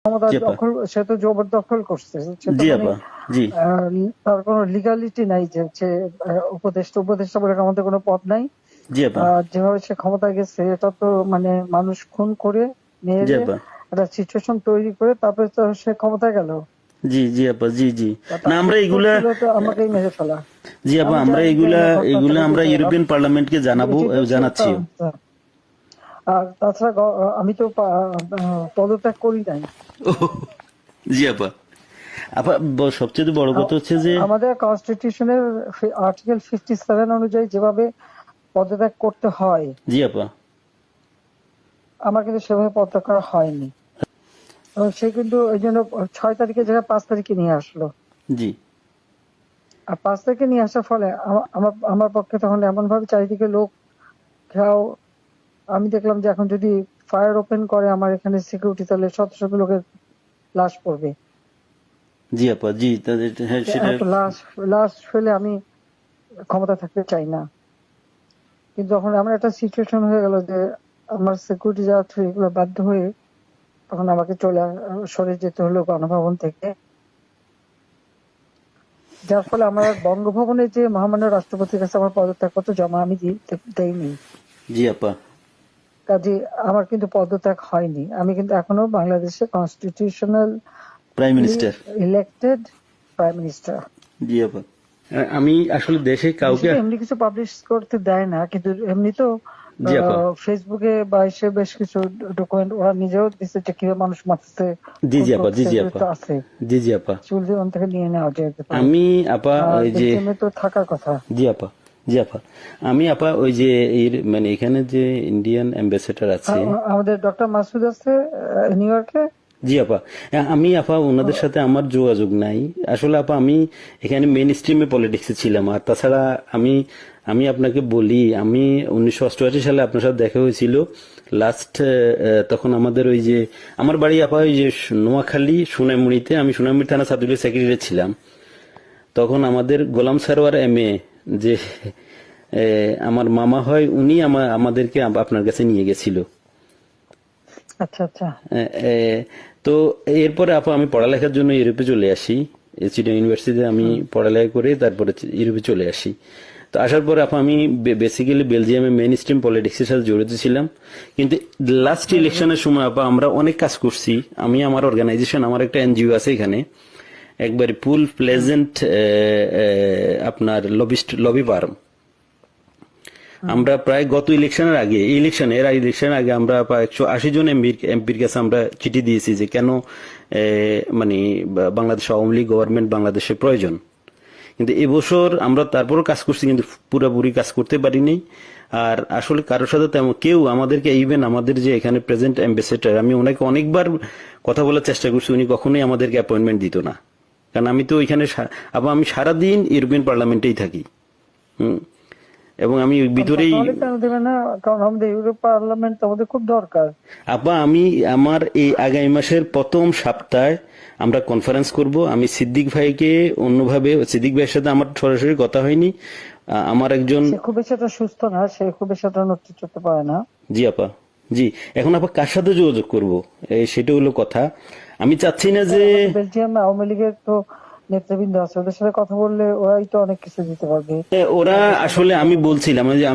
ক্ষমতা জি আপা। দখল, সে তো জবরদখল করছে, সে তো জি মানে আপা। জি তার কোনো লিগালিটি নাই যে হচ্ছে উপদেষ্টা উপদেষ্টা বলে আমাদের কোনো পদ নাই। জি আপা। যেভাবে সে ক্ষমতা গেছে এটা তো মানে মানুষ খুন করে জি মেরে আপা। একটা সিচুয়েশন তৈরি করে তারপরে তো সে ক্ষমতায় গেল। জি জি আপা। জি জি। না তার আমরা উত্তর এগুলা, ছিল তো আমাকেই মেরে ফেলা। জি আপা আমি আমরা জানি যে এগুলা ঘটনাটা এগুলা আমরা ঘটেছে। ইউরোপিয়ান পার্লামেন্টকে জানাবো, এটি তো জানাচ্ছিও। আর তাছাড়া আমি তো পদত্যাগ করি নাই। জি আপা। আপা সবচেয়ে বড় কথা হচ্ছে যে আমাদের কনস্টিটিউশনের আর্টিকেল 57 অনুযায়ী যেভাবে পদত্যাগ করতে হয় জি আপা। আমার কিন্তু সেভাবে পদত্যাগ করা হয়নি, এবং সে কিন্তু ওই জন্য 6 তারিখে জায়গায় 5 তারিখে নিয়ে আসলো। জি আর 5 তারিখে নিয়ে আসার ফলে আমার আমার পক্ষে তখন এমন ভাবে চারিদিকে লোক ঘেরাও, আমি দেখলাম যে এখন যদি ফায়ার ওপেন করে আমার এখানে সিকিউরিটি, তাহলে শত শত লোকের লাশ পড়বে। জি আপা। জি তাদের, হ্যাঁ সেটা। এত লাশ লাশ ফেলে আমি ক্ষমতা থাকতে চাই না। কিন্তু যখন আমার একটা সিচুয়েশন হয়ে গেল যে আমার সিকিউরিটি যাওয়া থ্রু এগুলো বাধ্য হয়ে তখন আমাকে সরে যেতে হলো গণভবন থেকে, যার ফলে আমার বঙ্গভবনে যে মহামান্য রাষ্ট্রপতির কাছে আমার পদত্যাগপত্র জমা আমি দেইনি। জি আপা। কাজে আমার কিন্তু পদত্যাগ হয়নি, আমি কিন্তু এখনো বাংলাদেশের constitutional prime minister. Elected prime minister. জি আপা। আমি আসলে দেশে কাউকে, দেশে এমনি কিছু পাবলিশ করতে দেয় না, কিন্তু এমনি তো জি আপা। ফেসবুকে বা এসে বেশ কিছু ডকুমেন্ট ওরা নিজেও দিচ্ছে যে কিভাবে মানুষ মারছে, জি খুন জি আপা। জি করছে, জি এগুলো আপা। তো আছে, জি জি আপা। চুল জীবন থেকে নিয়ে নেওয়া যেতে পারে। আমি আপা আর ওই যে, বেলজিয়ামে তো থাকার কথা। জি আপা। জি আপা। আমি আপা ওই যে এর মানে এখানে যে ইন্ডিয়ান অ্যাম্বাসেডর আছে। আমাদের ডক্টর মাসুদ আছে নিউ ইয়র্কে। জি আপা। আমি আপা ওনাদের সাথে আমার যোগাযোগ নাই আসলে আপা। আমি এখানে মেইন স্ট্রিমে পলিটিক্সে ছিলাম। আর তাছাড়া আমি আমি আপনাকে বলি, আমি 1988 সালে আপনার সাথে দেখা হয়েছিল লাস্ট। তখন আমাদের ওই যে আমার বাড়ি আপা ওই যে নোয়াখালী সোনাইমুড়িতে, আমি সোনাইমুড়ি থানা ছাত্রলীগের সেক্রেটারি ছিলাম। তখন আমাদের গোলাম সারোয়ার এমএ যে আমার মামা হয়, উনি আমাদেরকে আপনার কাছে নিয়ে গেছিল। আচ্ছা আচ্ছা। এ, এ, তো এরপরে আপা আমি পড়ালেখার জন্য ইউরোপে চলে আসি। চিটাগং ইউনিভার্সিটিতে আমি পড়ালেখা করে তারপরে ইউরোপে চলে আসি। তো আসার পরে আপা আমি বেসিক্যালি বেলজিয়ামে মেইন স্ট্রিম পলিটিক্সের সাথে জড়িত ছিলাম। কিন্তু লাস্ট ইলেকশনের সময় আপা আমরা অনেক কাজ করছি। আমি আমার অর্গানাইজেশন, আমার একটা এনজিও আছে এখানে, একবারে ফুল প্লেজেন্ট আপনার লবি ফার্ম। আমরা প্রায় গত ইলেকশনের আগে, ইলেকশনের আগে আমরা প্রায় 180 জন এমপির কাছে আমরা চিঠি দিয়েছি যে কেন মানে বাংলাদেশ আওয়ামী লীগ গভর্নমেন্ট বাংলাদেশের প্রয়োজন। কিন্তু এবছর আমরা তারপরও কাজ করছি, কিন্তু পুরোপুরি কাজ করতে পারিনি। আর আসলে কারোর সাথে তেমন কেউ আমাদেরকে, ইভেন আমাদের যে এখানে প্রেজেন্ট অ্যাম্বাসেডর, আমি ওনাকে অনেকবার কথা বলার চেষ্টা করছি, উনি কখনোই আমাদেরকে অ্যাপয়েন্টমেন্ট দিত না। কারণ আমি তো ওইখানে আবার আমি সারাদিন ইউরোপিয়ান পার্লামেন্টেই থাকি। এবং আমি ভিতরেই। তাহলে কেন দেবে না? কারণ আমাদের ইউরোপ পার্লামেন্ট আমাদের খুব দরকার। আপা আমি আমার এই আগামী মাসের প্রথম সপ্তাহে আমরা কনফারেন্স করব। আমি সিদ্দিক ভাইকে অন্যভাবে, সিদ্দিক ভাইয়ের সাথে আমার সরাসরি কথা হয়নি। আমার একজন, সে খুব বেশি একটা সুস্থ না, সে খুব বেশি একটা নড়তে চড়তে পারে না। জি আপা। জি। এখন আপা কার সাথে যোগাযোগ করব, সেটা হলো কথা। আমি চাচ্ছি না যে বেলজিয়াম আওয়ামী লীগের তো নেতৃবৃন্দ আছে, ওদের সাথে কথা বললে ওরাই তো অনেক কিছু দিতে পারবে। ওরা আসলে, আমি বলছিলাম যে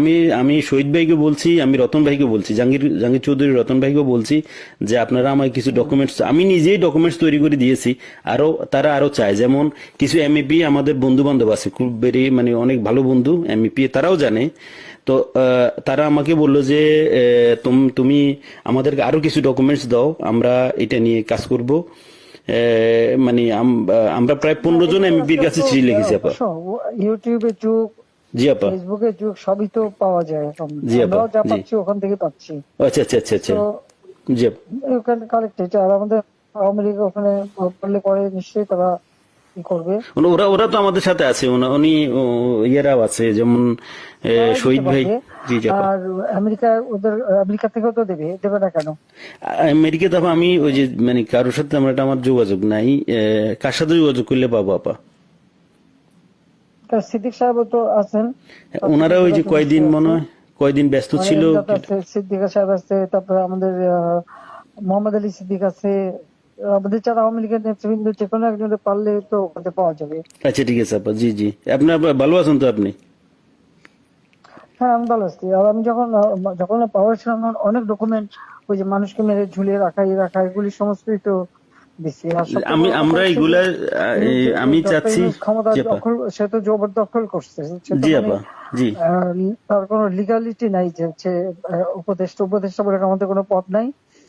আমি শহীদ ভাইকে বলছি, আমি রতন ভাইকে বলছি, জাহাঙ্গীর চৌধুরী রতন ভাইকে বলছি যে আপনারা আমায় কিছু ডকুমেন্টস, আমি নিজেই ডকুমেন্টস তৈরি করে দিয়েছি। তারা আরো চায়, যেমন কিছু এমইপি আমাদের বন্ধু বান্ধব আছে, খুব বেরি মানে অনেক ভালো বন্ধু এমইপি, তারাও জানে। তো তারা আমাকে বললো যে তুমি আমাদেরকে আরো কিছু ডকুমেন্টস দাও, আমরা এটা নিয়ে কাজ করব। মানে আমরা প্রায় 15 জন এমপির কাছে চিঠি লিখেছি আপা। ইউটিউবের যুগ, জি আপা। ফেসবুকের যুগ, সবই তো পাওয়া যায় এখন। জি আপা। আমরাও যা জি। পাচ্ছি ওখান থেকে পাচ্ছি। আচ্ছা আচ্ছা আচ্ছা আচ্ছা। তো জি আপা। ওখানে কালেক্টেড, আর আমাদের আওয়ামী লীগ ওখানে বললে পরে নিশ্চয়ই তারা কি করবে। ওরা ওরা তো আমাদের সাথে আছে, উনি ইয়েরাও আছে, যেমন তারাই দিতে শহীদ ভাই। পারবে। জি জি আপা। আর আমেরিকা থেকেও তো দেবে না কেন? আমেরিকাতে আপা আমি ওই যে মানে কারোর সাথে আমার যোগাযোগ নাই। কার সাথে যোগাযোগ করলে পাবো আপা? সিদ্দিক সাহেবও তো আছেন, ওনারা ওই যে কয়দিন মনে হয় কয়দিন ব্যস্ত মানে ছিল। সিদ্দিক সাহেব আছে, তারপরে আমাদের মোহাম্মদ আলী সিদ্দিক আছে, আমাদের যারা আওয়ামী লীগের নেতৃবৃন্দ যে কোনো একজনে পারলে তো ওখানে পাওয়া যাবে। আচ্ছা ঠিক আছে আপা, জি জি। আপনার ভালো আছেন তো আপনি? হ্যাঁ, আমি ভালো আছি। আর আমি যখন পাওয়ার ছিলাম তখন অনেক ডকুমেন্ট, ওই যে মানুষকে মেরে ঝুলিয়ে রাখা এগুলি সমস্তই তো দিছি। আর সবচেয়ে বড় কথা আমরা হচ্ছে যে এগুলা আমি ডক্টর চাচ্ছি। ইউনূস ক্ষমতা জি আপা। দখল, সে তো জবরদখল করছে। সে তো জি মানে আপা। জি তার কোনো লিগালিটি নাই যে হচ্ছে উপদেষ্টা বলে আমাদের কোনো পদ নাই।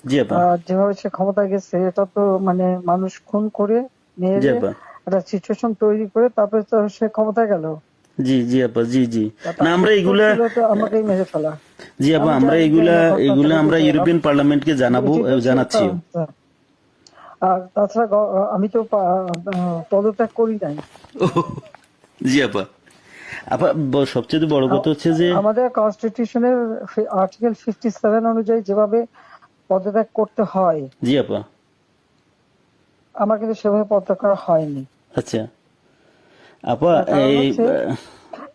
জি আপা। আর যেভাবে সে ক্ষমতায় গেছে এটা তো মানে মানুষ খুন করে জি মেরে আপা। একটা সিচুয়েশন তৈরি করে তারপরে তো সে ক্ষমতায় গেল। জি জি আপা। জি জি। না তার আমরা উদ্দেশ্য এগুলা, ছিল তো আমাকেই মেরে ফেলা। জি আপা, আমি আমরা জানি এগুলা না ঘটনাটা এগুলা আমরা হইতেছে। ইউরোপিয়ান পার্লামেন্টকে জানাবো, এটি হচ্ছে জানাচ্ছিও। আর তাছাড়া আমি তো পদত্যাগ করি নাই। জি আপা। আপা সবচেয়ে বড় কথা হচ্ছে যে, আমাদের কনস্টিটিউশনের আর্টিকেল 57 অনুযায়ী যেভাবে পদত্যাগ করতে হয় জি আপা। আমার কিন্তু সেভাবে পদত্যাগ করা হয়নি। আচ্ছা আপা, তার কারণ এই হচ্ছে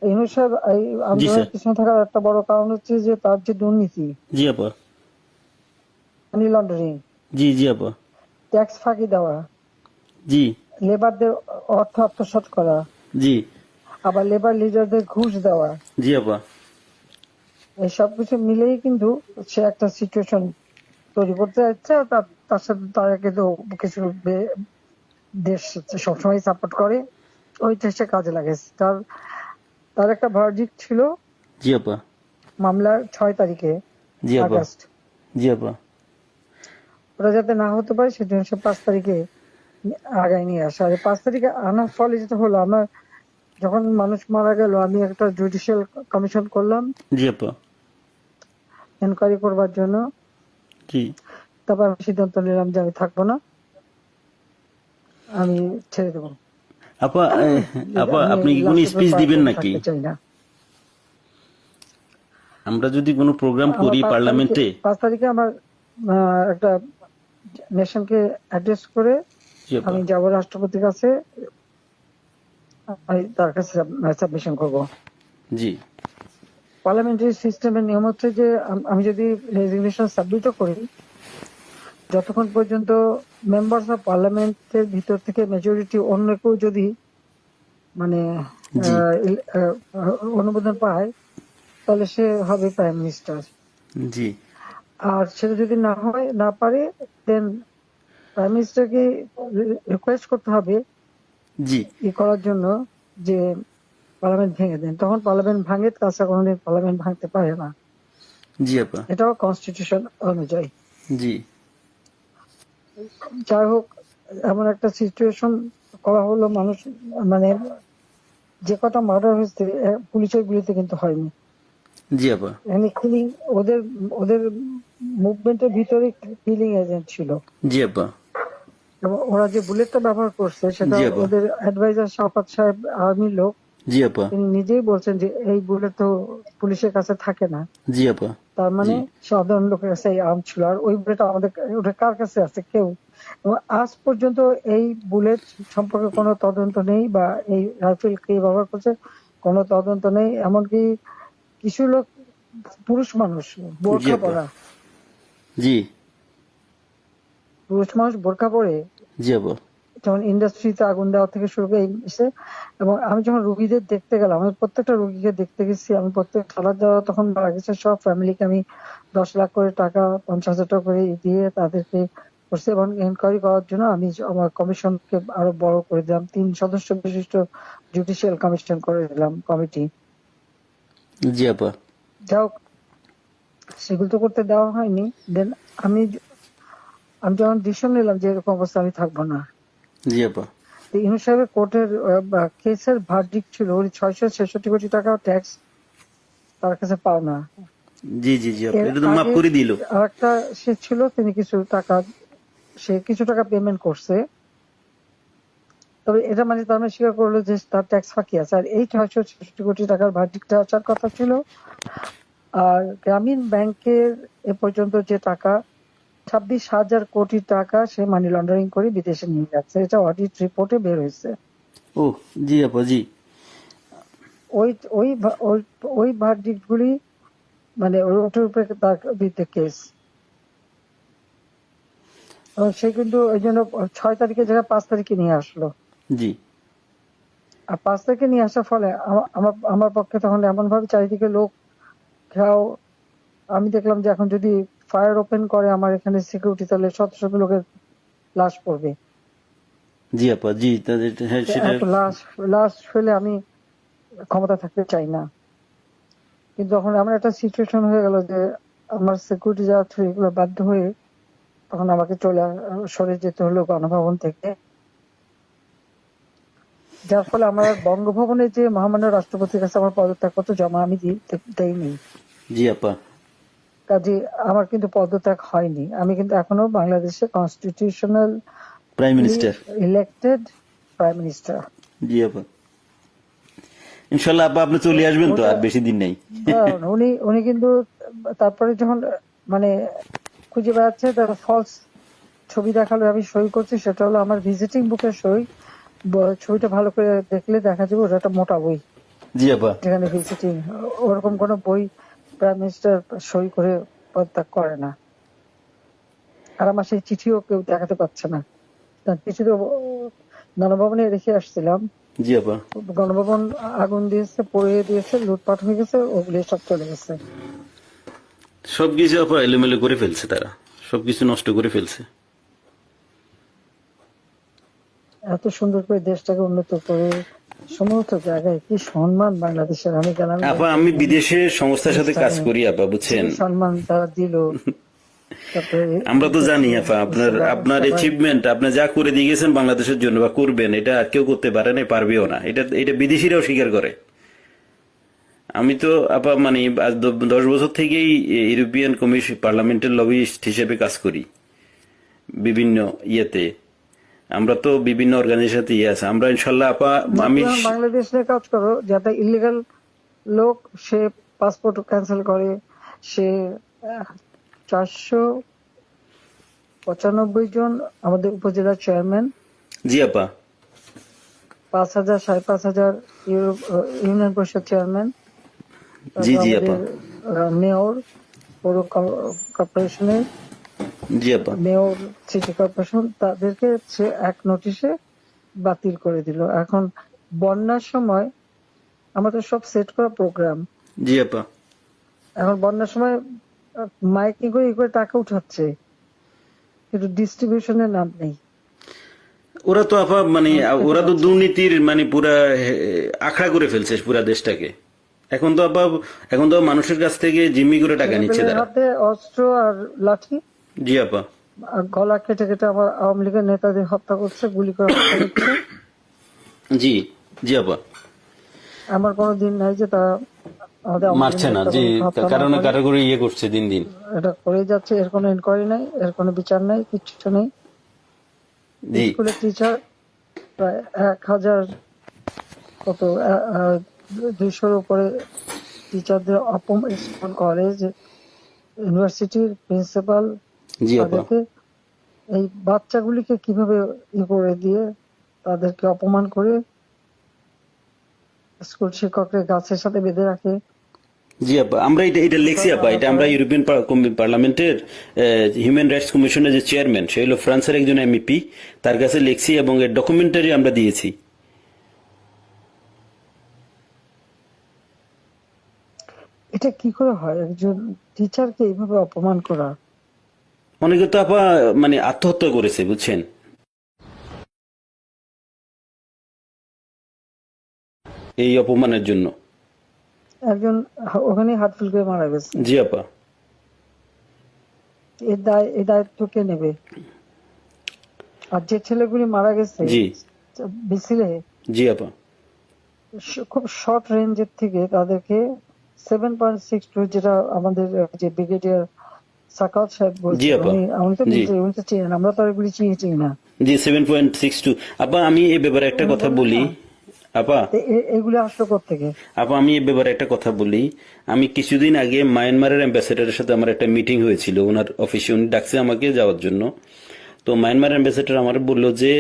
ইউনূস সাহেব এই জি স্যার। আন্দোলনের পিছনে থাকার একটা বড় কারণ হচ্ছে যে তার যে দুর্নীতি, জি আপা। মানি লন্ডারিং, জি জি আপা। ট্যাক্স ফাঁকি দেওয়া, জি লেবারদের অর্থ আত্মসাৎ করা, জি আবার লেবার লিডারদের ঘুষ দেওয়া, জি আপা। এই সবকিছু মিলেই কিন্তু সে একটা সিচুয়েশন তৈরি করতে যাচ্ছে। আর তার সাথে তারা কিন্তু কিছু দেশ সবসময় সাপোর্ট করে, ওইটা সে কাজে লাগাইছে। তার একটা ভার্ডিক্ট ছিল জি আপা। মামলার 6 তারিখে জি আপা। আগস্ট, জি আপা। ওটা যাতে না হতে পারে সেজন্য সে 5 তারিখে আগায় নিয়ে আসে। আর 5 তারিখে আনার ফলে যেটা হলো, আমার যখন মানুষ মারা গেল আমি একটা জুডিশিয়াল কমিশন করলাম জি আপা। এনকোয়ারি করবার জন্য। জি তারপর আমি সিদ্ধান্ত নিলাম যে আমি থাকবো না, আমি ছেড়ে দেবো। আপা। আপা আমি আপনি কি কোনো লাস্ট স্পিচ দিবেন পর্যন্ত নাকি? থাকতে চাই না। আমরা যদি কোনো প্রোগ্রাম আমার করি 5 তারিখে পার্লামেন্টে। 5 তারিখে আমার একটা নেশনকে অ্যাড্রেস করে জি আপা। আমি যাব রাষ্ট্রপতির কাছে, আমি তার কাছে সাবমিশন করব। জি পার্লামেন্টারি সিস্টেমের নিয়ম হচ্ছে যে আমি যদি রেজিগনেশন সাবমিটও করি, যতক্ষণ পর্যন্ত মেম্বার্স অফ পার্লামেন্টের ভিতর থেকে মেজরিটি অন্য কেউ যদি মানে জি অনুমোদন পায় তাহলে সে হবে প্রাইম মিনিস্টার। জি আর সেটা যদি না পারে দেন প্রাইম মিনিস্টারকে রিকোয়েস্ট করতে হবে জি করার জন্য যে পার্লামেন্ট ভেঙে দেন। তখন পার্লামেন্ট ভাঙে, তাছাড়া কোনোদিন পার্লামেন্ট ভাঙতে পারে না। জি আপা। এটাও কনস্টিটিউশন অনুযায়ী। জি যাই হোক, এমন একটা সিচুয়েশন করা হলো, মানুষ মানে যে কটা মার্ডার হয়েছে পুলিশের গুলিতে কিন্তু হয়নি। জি আপা। এখানে কিলিং, ওদের ওদের মুভমেন্টের ভিতরে কিলিং এজেন্ট ছিল। জি আপা। এবং ওরা যে বুলেটটা ব্যবহার করছে সেটা জি আপা। ওদের অ্যাডভাইজার শাফাত সাহেব আর্মির লোক, জি আপা। তিনি নিজেই বলছেন যে এই বুলেট তো পুলিশের কাছে থাকে না। জি আপা। তার মানে জি সাধারণ লোকের কাছে এই আর্ম ছিল। আর ওই বুলেট আমাদের ওটা কার কাছে আছে? কেউ। এবং আজ পর্যন্ত এই বুলেট সম্পর্কে কোনো তদন্ত নেই, বা এই রাইফেল কে ব্যবহার করছে কোনো তদন্ত নেই। এমনকি কিছু লোক, পুরুষ মানুষ জি বোরখা আপা। পরা, জি পুরুষ মানুষ বোরখা পরে জি আপা। যেমন ইন্ডাস্ট্রিতে আগুন দেওয়া থেকে শুরু করে এবং আমি যখন রুগীদের দেখতে গেলাম, আমি প্রত্যেকটা রুগীকে দেখতে গেছি, আমি প্রত্যেক খাবার দেওয়া তখন মারা গেছে সব ফ্যামিলিকে আমি 10 লাখ করে টাকা, 50,000 টাকা করে দিয়ে তাদেরকে করছি। এবং এনকোয়ারি করার জন্য আমি আমার কমিশনকে আরো বড় করে দিলাম, 3 সদস্য বিশিষ্ট জুডিশিয়াল কমিশন করে দিলাম কমিটি। জি আপা। যাই হোক, সেগুলো তো করতে দেওয়া হয়নি। দেন আমি আমি যখন ডিসিশন নিলাম যে এরকম অবস্থা আমি থাকবো না, জি আপা। ইউনূস সাহেবের কোর্টের কেসের ভার্ডিক্ট ছিল ওই 666 কোটি টাকা ট্যাক্স তার কাছে পাওনা। জি জি জি আপা, এর এটা তো মাফ আগে করে দিল। আরেকটা সে ছিল, তিনি কিছু টাকা পেমেন্ট করছে। তবে এটা মানে তার মানে স্বীকার করলো যে তার ট্যাক্স ফাঁকি আছে। আর এই 666 কোটি টাকার ভার্ডিক্টটা আসার কথা ছিল। আর গ্রামীণ ব্যাংকের এ পর্যন্ত যে টাকা 26,000 কোটি টাকা সে মানি লন্ডারিং করে বিদেশে নিয়ে যাচ্ছে, এটা অডিট রিপোর্টে বের হয়েছে। ও জি আপা। জি ওই ওই ওই ওই ভার্ডিক্ট গুলি মানে ওটার উপরে তার বিরুদ্ধে কেস। সে কিন্তু ওই জন্য 6 তারিখের জায়গায় 5 তারিখে নিয়ে আসলো। জি আর 5 তারিখে নিয়ে আসার ফলে আমার আমার পক্ষে তখন এমন ভাবে চারিদিকে লোক ঘেরাও। আমি দেখলাম যে এখন যদি ফায়ার ওপেন করে আমার এখানে সিকিউরিটি, তাহলে শত শত লোকের লাশ পড়বে। জি আপা, জি তাদের হ্যাঁ তো সেটা। এত লাশ লাশ ফেলে আমি ক্ষমতা থাকতে চাই না। কিন্তু যখন এমন একটা সিচুয়েশন হয়ে গেল যে আমার সিকিউরিটি যাওয়া থ্রু এগুলো বাধ্য হয়ে তখন আমাকে সরে যেতে হলো গণভবন থেকে। যার ফলে আমার বঙ্গভবনে যে মহামান্য রাষ্ট্রপতির কাছে আমার পদত্যাগপত্র জমা আমি দেইনি। জি আপা, কাজে আমার কিন্তু পদত্যাগ হয়নি। আমি কিন্তু এখনো বাংলাদেশের constitutional prime minister. Elected prime minister. জি আপা, ইনশাল্লাহ আপা আপনি চলে আসবেন তো, ওটা আর বেশি দিন নেই। উনি উনি কিন্তু তারপরে যখন মানে খুঁজে বেড়াচ্ছে, তার ফলস ছবি দেখালো, আমি সই করছি, সেটা হলো আমার ভিজিটিং বুকের সই। ছবিটা ভালো করে দেখলে দেখা যাবে ওটা একটা মোটা বই, জি আপা, যেখানে ভিজিটিং। ওরকম কোনো বই প্রাইম মিনিস্টার সই করে পদত্যাগ করে না। আর আমার সেই চিঠিও কেউ দেখাতে পারছে না। তার চিঠি তো গণভবনে রেখে আসছিলাম। জি আপা, গণভবন আগুন দিয়েছে, পুড়িয়ে দিয়েছে, লুটপাট হয়ে গেছে, ওগুলি সব চলে গেছে। সবকিছু আপা এলোমেলো করে ফেলছে, তারা সবকিছু নষ্ট করে ফেলছে। এত সুন্দর করে দেশটাকে উন্নত করে সমস্ত জায়গায় কি সম্মান বাংলাদেশের। আমি গেলাম আপা আমি বিদেশে সংস্থার সাথে কাজ করি আপা, বুঝছেন। সম্মান তারা দিল। তারপরে আমরা তো জানি আপা আপনার আপনার অ্যাচিভমেন্ট, আপনি যা করে দিয়ে গেছেন বাংলাদেশের জন্য বা করবেন, এটা আর কেউ করতে পারে না, পারবেও না। এটা এটা বিদেশিরাও স্বীকার করে। আমি তো আপা মানে আজ 10 বছর থেকেই ইউরোপিয়ান কমিশন পার্লামেন্টের লবিস্ট হিসেবে কাজ করি বিভিন্ন ইয়েতে। আমরা তো বিভিন্ন অর্গানাইজেশন ইয়ে আছে, আমরা ইনশাল্লাহ আপা আমি বাংলাদেশ নিয়ে কাজ করো, যাতে ইলিগাল লোক সে পাসপোর্ট ক্যান্সেল করে, সে 495 জন আমাদের উপজেলা চেয়ারম্যান, জি আপা, 5,000 5,500 ইউনিয়ন পরিষদ চেয়ারম্যান, জি জি আমাদের আপা, মেয়র, পৌর কর্পোরেশনের জি আপা, মেয়র, সিটি কর্পোরেশন, তাদেরকে সে এক নোটিশে বাতিল করে দিল। এখন বন্যার সময় আমাদের সব সেট করা প্রোগ্রাম, জি আপা। এখন বন্যার সময় মাইকিং করে করে টাকা উঠাচ্ছে, কিন্তু ডিস্ট্রিবিউশনের নাম নেই। ওরা তো আপা মানে ওরা তো দুর্নীতির মানে পুরা আখড়া করে ফেলছে পুরা দেশটাকে। এখন তো আপা এখন তো মানুষের কাছ থেকে জিম্মি করে টাকা নিচ্ছে ছেলেপেলের তারা। হাতে অস্ত্র আর লাঠি, জি আপা, আর গলা কেটে কেটে আমার আওয়ামী লীগের নেতাদের হত্যা করছে, গুলি করে হত্যা করছে। জি জি আপা। আমার কোনো দিন নাই যে তারা আমাদের আওয়ামী মারছে লীগের না, নেতা জি হত্যা না কারণ করে। কারো করে ইয়ে করছে দিন দিন। এটা করে যাচ্ছে, এর কোনো ইনকোয়ারি নাই, এর কোনো বিচার নাই, কিচ্ছু নেই। জি স্কুলের টিচার প্রায় 1,000 কত 200-র উপরে টিচারদের অপমান, স্কুল কলেজ ইউনিভার্সিটির প্রিন্সিপাল জি আপা, তাদেরকে, এই বাচ্চাগুলিকে কিভাবে করে দিয়ে তাদেরকে অপমান করে স্কুল শিক্ষকদের গাছের সাথে বেঁধে রাখে। জি আপা, আমরা এটা এটা লিখছি আপা, এটা আমরা ইউরোপিয়ান পার্লামেন্টের হিউম্যান রাইটস কমিশনের যে চেয়ারম্যান, সে হলো ফ্রান্সের একজন এমপি, তার কাছে লিখছি এবং এর ডকুমেন্টারি আমরা দিয়েছি। এটা কি করে হয় একজন টিচারকে এইভাবে অপমান করা? অনেকে তো আপা মানে আত্মহত্যা করেছে, বুঝছেন, এই অপমানের জন্য। একজন ওখানে হার্টফেল করে মারা গেছে, জি আপা, এই দায়িত্ব কে নেবে? আর যে ছেলেগুলি মারা গেছে জি মিছিলে, জি আপা, খুব শর্ট রেঞ্জের থেকে তাদেরকে 7.62, যেটা আমাদের যে ব্রিগেডিয়ার সাকাত সাহেব জি বলছেন, আপা, উনি তো জি উনি তো চিনেন, আমরা তো আর এগুলি চিনি না। জি 7.62। আপা আমি এই ব্যাপারে একটা উনি কথা বলেন বলি। না, আপা এগুলি আসলো কোত্থেকে? আপা আমি এই ব্যাপারে একটা কথা বলি। আমি কিছুদিন আগে মায়ানমারের অ্যাম্বাসেডারের সাথে আমার একটা মিটিং হয়েছিল ওনার অফিসে, উনি ডাকছে আমাকে যাওয়ার জন্য। তো মায়ানমার অ্যাম্বাসেডর আমার বললো যে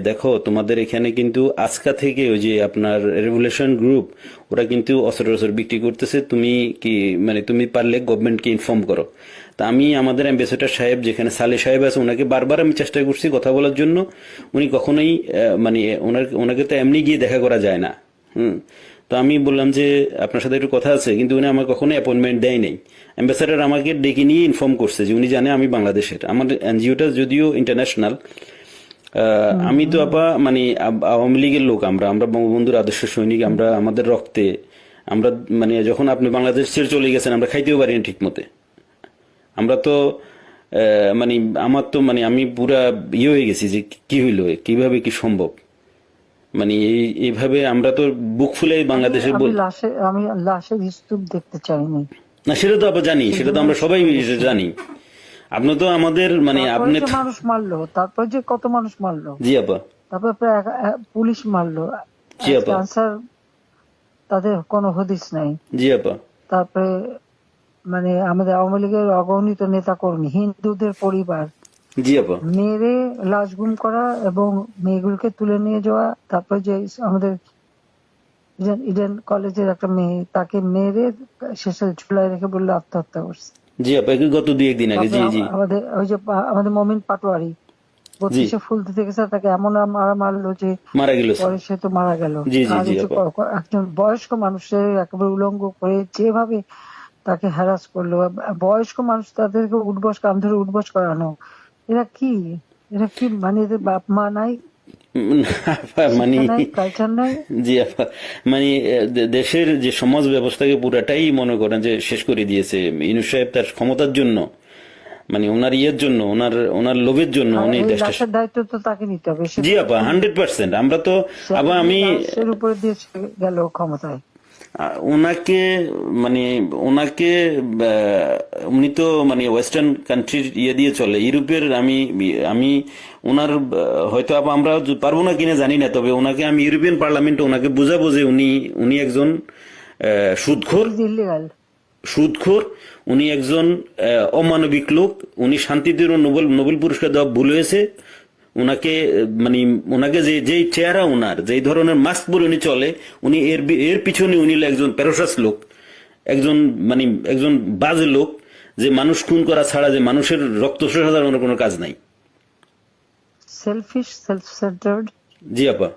দেখো তোমাদের এখানে কিন্তু আজকা থেকে ওই যে আপনার রেভলিউশন গ্রুপ ওরা কিন্তু অস্ত্র বিক্রি করতেছে, তুমি কি মানে তুমি পারলে গভর্নমেন্টকে ইনফর্ম করো। তা আমি আমাদের অ্যাম্বাসেডর সাহেব যেখানে সালে সাহেব আছে ওনাকে বারবার আমি চেষ্টা করছি কথা বলার জন্য, উনি কখনোই মানে ওনাকে তো এমনি গিয়ে দেখা করা যায় না। তো আমি বললাম যে আপনার সাথে একটু কথা আছে, কিন্তু উনি আমার কখনো অ্যাপয়েন্টমেন্ট দেয় নাই। অ্যাম্বাসেডর আমাকে ডেকে নিয়ে ইনফর্ম করছে যে উনি জানে আমি বাংলাদেশের, আমার এনজিওটা যদিও ইন্টারন্যাশনাল। আমি তো আপা মানে আওয়ামী লীগের লোক, আমরা আমরা বঙ্গবন্ধুর আদর্শ সৈনিক, আমরা আমাদের রক্তে আমরা মানে যখন আপনি বাংলাদেশ ছেড়ে চলে গেছেন আমরা খাইতেও পারি না ঠিক মতে। আমরা তো মানে আমার তো মানে আমি পুরা ইয়ে হয়ে গেছি যে কি হইলো, কিভাবে কি সম্ভব, মানে এইভাবে আমরা তো বুক ফুলে বাংলাদেশে আমি লাশের স্তূপ দেখতে চাইনি। না সেটা তো আবার জানি, সেটা তো আমরা সবাই জানি। আপনি তো আমাদের মানে আপনি মানুষ মারলো, তারপর যে কত মানুষ মারলো, জি আপা, তারপর প্রায় পুলিশ মারলো, জি আপা, আনসার তাদের কোনো হদিস নাই। জি আপা, তারপরে মানে আমাদের আওয়ামী লীগের অগণিত নেতা কর্মী, হিন্দুদের পরিবার জি আপা, মেরে লাশ গুম করা এবং মেয়েগুলোকে তুলে নিয়ে যাওয়া। তারপর যে আমাদের ইডেন কলেজের একটা মেয়ে, তাকে মেরে শেষে ঝুলায় রেখে বললো আত্মহত্যা করছে। জি আপা, গত 2-1 দিন আগে। জি জি, আমাদের ওই যে আমাদের মমিন পাটোয়ারি জি 32-এ ফুল দিতে গেছে, তাকে এমন মারলো যে মারা গেল। পরে সে তো মারা গেল। জি জি আর জি এই যে আপা, একজন বয়স্ক মানুষের একেবারে উলঙ্গ করে যেভাবে তাকে হ্যারাস করলো, বয়স্ক মানুষ তাদেরকে উঠবস কান ধরে উঠবস করানো, এরা কি মানে এদের বাপ মা নাই, মানে শিক্ষা নাই, কালচার নাই। জি আপা, মানে দেশের যে সমাজ ব্যবস্থাকে পুরাটাই মনে করেন যে শেষ করে দিয়েছে ইউনূস সাহেব তার ক্ষমতার জন্য, মানে ওনার ইয়ের জন্য, ওনার ওনার লোভের জন্য আর উনি এই দেশটা। লাশের দায়িত্ব তো তাকে নিতে হবে। জি আপা, 100%। আমরা তো আবার আমি লাশের উপরে দিয়ে গেল ক্ষমতায়। ওনাকে মানে ওনাকে উনি তো মানে ওয়েস্টার্ন কান্ট্রির ইয়ে দিয়ে চলে, ইউরোপের। আমি আমি ওনার হয়তো আমরা পারবো না কিনা জানি না, তবে ওনাকে আমি ইউরোপিয়ান পার্লামেন্টে ওনাকে বোঝাবো যে উনি উনি একজন সুদখোর, ইলিগাল সুদখোর, উনি একজন অমানবিক লোক, উনি শান্তিতে নোবেল নোবেল পুরস্কার দেওয়া ভুল হয়েছে। ওনাকে মানে ওনাকে যে যেই চেহারা, ওনার যেই ধরনের মাস্ক পরে উনি চলে, উনি এর পিছনে উনি একজন প্যারোসাস লোক, একজন মানে একজন বাজে লোক, যে মানুষ খুন করা ছাড়া যে মানুষের রক্ত শোষা ছাড়া ওনার কোনো কাজ নাই। Shellfish, self centred. জি আপা,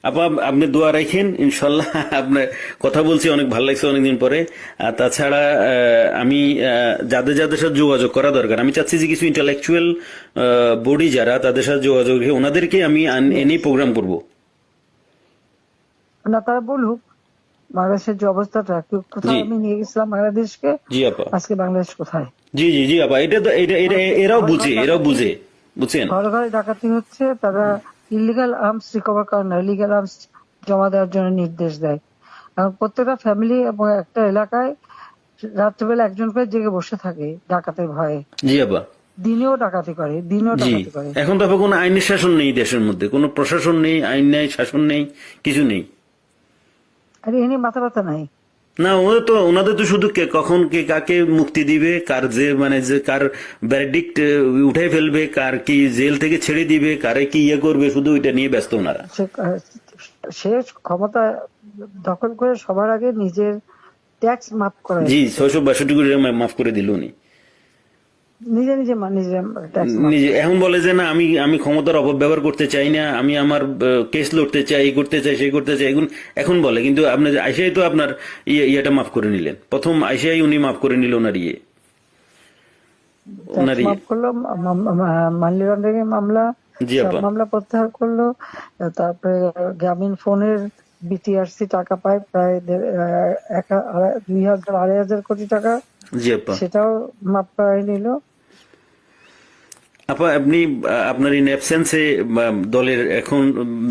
আপা আপনি দোয়া রাখেন ইনশাল্লাহ। আপনার কথা বলছি অনেক ভালো লাগছে অনেকদিন পরে। আর তাছাড়া আমি যাদের যাদের সাথে যোগাযোগ করা দরকার, আমি চাচ্ছি যে কিছু ইন্টালেকচুয়াল বডি যারা, তাদের সাথে যোগাযোগ রেখে ওনাদেরকে আমি এনে প্রোগ্রাম করব। না, তারা বলুক বাংলাদেশের যে অবস্থাটা, কোথায় আমি নিয়ে গেছিলাম বাংলাদেশকে, জি আপা, আজকে বাংলাদেশ কোথায়। জি জি জি আপা, এটা তো এটা এরাও বুঝে, এরাও বুঝে, বুঝছেন। ঘরে ঘরে ডাকাতি হচ্ছে, তারা ইলিগাল আর্মস রিকভার করে না, ইলিগাল আর্মস জমা দেওয়ার জন্য নির্দেশ দেয়। এবং প্রত্যেকটা ফ্যামিলি এবং একটা এলাকায় রাত্রেবেলা একজন করে জেগে বসে থাকে ডাকাতের ভয়ে। জি আপা, দিনেও ডাকাতি করে, দিনেও জি। ডাকাতি করে। এখন তো আপা কোনো আইনের শাসন নেই দেশের মধ্যে, কোনো প্রশাসন নেই, আইন নেই, শাসন নেই, কিছু নেই। আর এ নিয়ে মাথা ব্যথা নাই। না, ওনাদের তো শুধু কখন কে কাকে মুক্তি দিবে, কার যে মানে যে কার ভ্যারডিক্ট উঠাই ফেলবে, কার কি জেল থেকে ছেড়ে দিবে, কারে কি ইয়ে করবে, শুধু ওইটা নিয়ে ব্যস্ত ওনারা। সে ক্ষমতা দখল করে সবার আগে নিজের ট্যাক্স মাফ করে, জি 662 কোটি টাকা মাফ করে দিল উনি নিজে নিজে ট্যাক্স মাফ। নিজে। এখন বলে যে না, আমি আমি ক্ষমতার অপব্যবহার করতে চাই না, আমি আমার কেস লড়তে চাই, এই করতে চাই, সেই করতে চাই, এখন বলে। কিন্তু আপনি আইসাই তো আপনার ইয়েটা মাফ করে নিলেন, প্রথম আইসাই উনি মাফ করে নিল ওনার ইয়ে, ওনার ইয়ে। মাফ করলো, মানি লন্ডারিং মামলা, জি সব আপা, মামলা প্রত্যাহার করলো। তারপরে গ্রামীণ ফোনের বিটিআরসি টাকা পায় প্রায় 2,000-2,500 কোটি টাকা, জি আপা। সেটাও মাপ করাই নিল। আপা আপনি আপনার ইন অ্যাবসেন্সে দলের এখন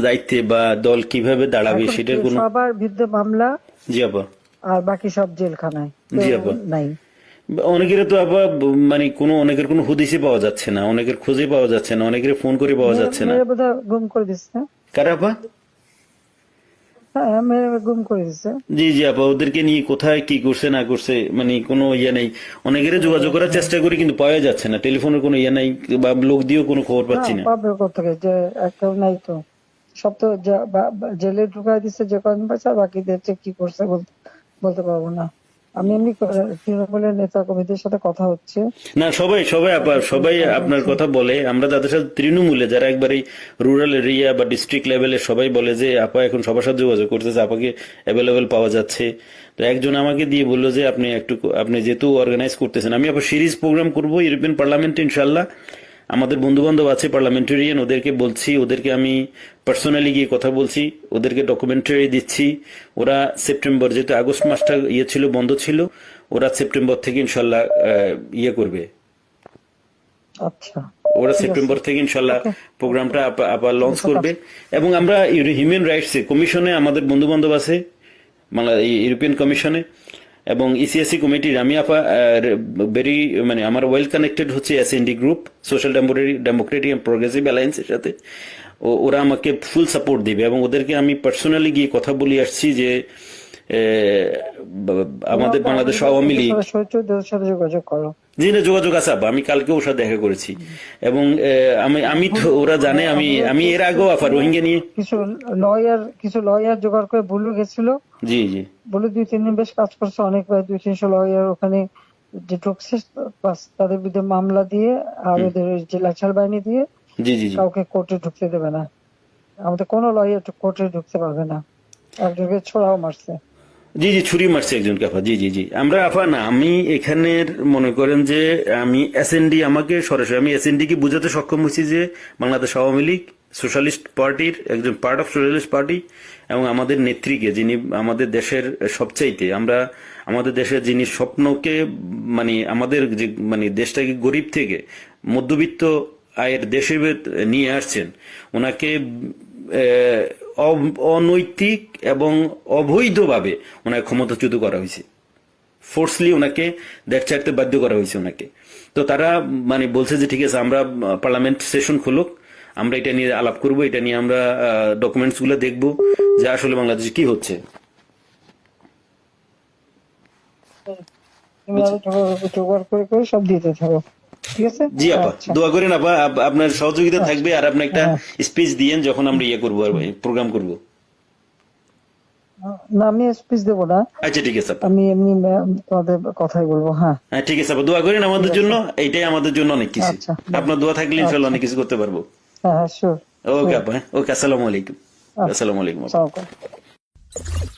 দায়িত্বে বা দল কিভাবে দাঁড়াবে এখন সেটার কোনো। সবার বিরুদ্ধে মামলা, জি আপা, আর বাকি সব জেলখানায়, জি কেউ আপা। নাই। অনেকের তো আপা মানে অনেকের কোনো হদিসই পাওয়া যাচ্ছে না, অনেকের খোঁজে পাওয়া যাচ্ছে না, অনেকের ফোন করে পাওয়া যাচ্ছে না। মেরে বোধহয় গুম করে দিচ্ছে। কারা আপা? হ্যাঁ, মেরে গুম করে দিছে। জি জি আপা, ওদেরকে নিয়ে কোথায় কি করছে না করছে মানে কোনো ইয়ে নেই। অনেকের যোগাযোগ করার চেষ্টা করি কিন্তু পাওয়া যাচ্ছে না, টেলিফোনের কোনো ইয়ে নাই বা লোক দিয়েও কোনো খবর না, পাচ্ছি না। পাবে কোথেকে, যে একটা নাই তো, সব তো জেলে ঢুকাই দিচ্ছে যে কদিন পাচ্ছে, আর বাকিদের যে কি করছে বলতে পারবো না। আমি এমনি তৃণমূলের নেতা কর্মীদের সাথে কথা হচ্ছে, না সবাই সবাই আপা, তাদের সবাই সাথে আপনার হচ্ছে। কথা বলে। আমরা যাদের সাথে তৃণমূলে যারা একবারে রুরাল এরিয়া বা ডিস্ট্রিক্ট লেভেলে সবাই বলে যে আপা এখন সবার সাথে যোগাযোগ করতেছে, আপাকে অ্যাভেলেবেল পাওয়া যাচ্ছে। তো একজন আমাকে দিয়ে বললো যে আপনি যেহেতু অর্গানাইজ করতেছেন, আমি আবার সিরিজ প্রোগ্রাম করব ইউরোপিয়ান পার্লামেন্টে ইনশাল্লাহ। আমাদের বন্ধু বান্ধব আছে পার্লামেন্টারিয়ান, ওদেরকে বলছি, ওদেরকে আমি পার্সোনালি গিয়ে কথা বলছি, ওদেরকে ডকুমেন্টারি দিচ্ছি। ওরা সেপ্টেম্বর, যেহেতু আগস্ট মাসটা ইয়ে ছিল, বন্ধ ছিল, ওরা সেপ্টেম্বর থেকে ইনশাল্লাহ ইয়ে করবে। আচ্ছা, ওরা ঠিক আছে, সেপ্টেম্বর থেকে ইনশাল্লাহ ওকে, প্রোগ্রামটা আবার লঞ্চ ঠিক করবে। আছে। এবং আমরা হিউম্যান রাইটস কমিশনে আমাদের বন্ধু বান্ধব আছে, ইউরোপিয়ান কমিশনে এবং ইসিএসসি কমিটির আমি আপা ভেরি মানে আমার ওয়েল কানেক্টেড হচ্ছে SND group, social democratic and progressive অ্যালায়েন্সের সাথে। ওরা আমাকে ফুল সাপোর্ট দিবে এবং ওদেরকে আমি পার্সোনালি গিয়ে কথা বলে আসছি যে আমাদের বাংলাদেশ আওয়ামী লীগ। সচিবদের সাথে যোগাযোগ করো। জি না, যোগাযোগ আছে আপা, আমি কালকে ওর সাথে দেখা করেছি এবং আমি তো ওরা জানে আমি আমি এর আগেও আপা রোহিঙ্গা নিয়ে। কিছু লয়ার জোগাড় করে বুলু গেছিল, জি জি বলে 2-3 দিন বেশ কাজ করছে, অনেক প্রায় 200-300 লয়ার ওখানে যে ঢুকছে, বাস তাদের বিরুদ্ধে মামলা দিয়ে আর ওদের ওই যে লাঠিয়াল বাহিনী দিয়ে জি জি জি কাউকে কোর্টে ঢুকতে দেবে না। আমাদের কোনো লয়ার কোর্টে ঢুকতে পারবে না, একজনকে ছোড়াও মারছে। জি জি ছুরি মারছে একজনকে আপা। জি জি জি আমরা আপা না, আমি এখানের মনে করেন যে আমি এসএনডি, আমাকে সরাসরি আমি এসএনডি কে বুঝাতে সক্ষম হয়েছি যে বাংলাদেশ আওয়ামী লীগ সোশ্যালিস্ট পার্টির একজন পার্ট অফ সোশ্যালিস্ট পার্টি এবং আমাদের নেত্রীকে, যিনি আমাদের দেশের সবচাইতে, আমরা আমাদের দেশের যিনি স্বপ্নকে মানে আমাদের যে মানে দেশটাকে গরিব থেকে মধ্যবিত্ত আয়ের দেশে নিয়ে আসছেন, ওনাকে অনৈতিক এবং অবৈধভাবে ওনাকে ক্ষমতাচ্যুত করা হয়েছে। ফোর্সলি ওনাকে দেশ ছাড়তে বাধ্য করা হয়েছে ওনাকে। তো তারা মানে বলছে যে ঠিক আছে, আমরা পার্লামেন্ট সেশন খুলুক, আমরা এটা নিয়ে আলাপ করব, এটা নিয়ে আমরা ডকুমেন্টস গুলো দেখবো যে আসলে বাংলাদেশে কি হচ্ছে। তুমি আরো জোগাড় করে সব দিতে থাকো, ঠিক আছে? জি আপা, আচ্ছা, দোয়া করেন আপা, আপনার সহযোগিতা আচ্ছা, থাকবে আর আপনি একটা হ্যাঁ, স্পিচ দিয়েন যখন আমরা ইয়ে করবো, প্রোগ্রাম করব। না আমি স্পিচ দেবো না, আচ্ছা ঠিক আছে আপা। আমি এমনি তোমাদের কথাই বলবো। হ্যাঁ, হ্যাঁ ঠিক আছে আপা, দোয়া করেন আমাদের ঠিক জন্য, আছে, এইটাই আমাদের জন্য অনেক কিছু। আচ্ছা, আপনার দোয়া থাকলে ইনশাল্লাহ আচ্ছা, অনেক কিছু করতে পারবো। হ্যাঁ হ্যাঁ, শিওর, ওকে আপা, ওকে, আসসালামু আলাইকুম। আচ্ছা, আসসালামু আলাইকুম আপা। সালাম।